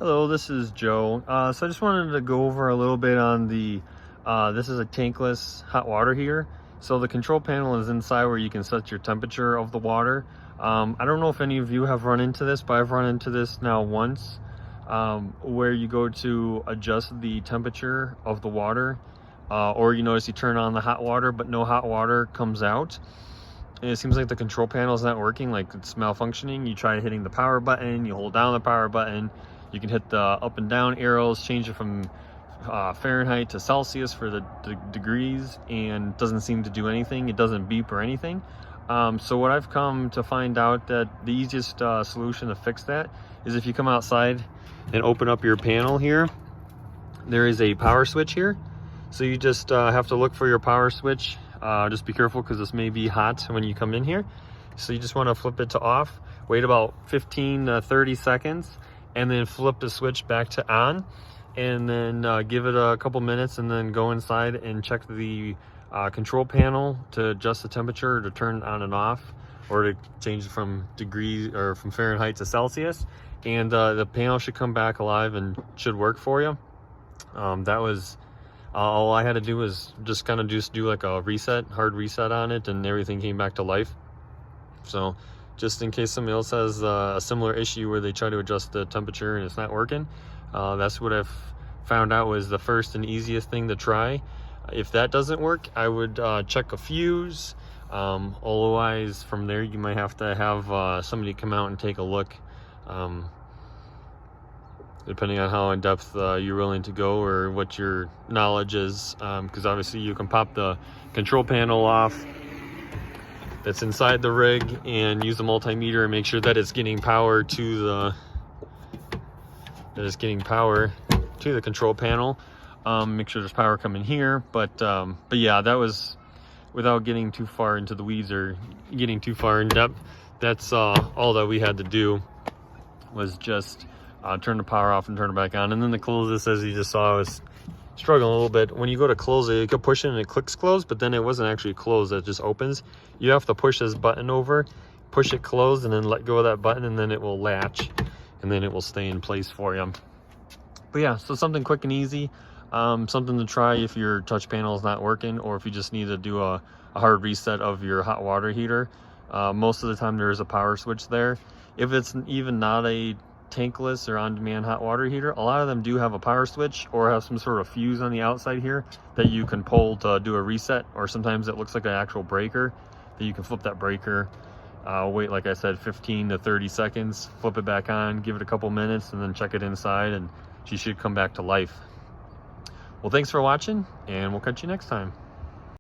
Hello, this is Joe. So I just wanted to go over a little bit on the, this is a tankless hot water heater. So the control panel is inside where you can set your temperature of the water. I don't know if any of you have run into this, but I've run into this now once, where you go to adjust the temperature of the water, or you notice you turn on the hot water, but no hot water comes out. And it seems like the control panel is not working, like it's malfunctioning. You try hitting the power button, you hold down the power button, you can hit the up and down arrows, change it from Fahrenheit to Celsius for the degrees, and doesn't seem to do anything. It doesn't beep or anything. So what I've come to find out that the easiest solution to fix that is if you come outside and open up your panel here, there is a power switch here. So you just have to look for your power switch. Just be careful because this may be hot when you come in here. So you just want to flip it to off, wait about 15 to 30 seconds, and then flip the switch back to on, and then give it a couple minutes, and then go inside and check the control panel to adjust the temperature, to turn it on and off, or to change it from degrees or from Fahrenheit to Celsius, and the panel should come back alive and should work for you. That was all I had to do, was just kind of do like a reset, hard reset on it, and everything came back to life. So just in case somebody else has a similar issue where they try to adjust the temperature and it's not working, that's what I've found out was the first and easiest thing to try. If that doesn't work, I would check a fuse. Otherwise, from there you might have to have somebody come out and take a look, depending on how in depth you're willing to go or what your knowledge is, because obviously you can pop the control panel off that's inside the rig and use the multimeter and make sure that it's getting power to the control panel. Make sure there's power coming here, but yeah, that was without getting too far into the weeds or getting too far in depth. That's all that we had to do, was just turn the power off and turn it back on. And then the close this, as you just saw, I was struggling a little bit. When you go to close it, you can push it and it clicks closed, but then it wasn't actually closed, it just opens. You have to push this button over, push it closed, and then let go of that button, and then it will latch, and then it will stay in place for you. But yeah, so something quick and easy, something to try if your touch panel is not working, or if you just need to do a hard reset of your hot water heater. Most of the time there is a power switch there. If it's even not a tankless or on-demand hot water heater, a lot of them do have a power switch or have some sort of fuse on the outside here that you can pull to do a reset, or sometimes it looks like an actual breaker that you can flip that breaker, wait, like I said, 15 to 30 seconds, flip it back on, give it a couple minutes, and then check it inside, and she should come back to life. Well, thanks for watching, and we'll catch you next time.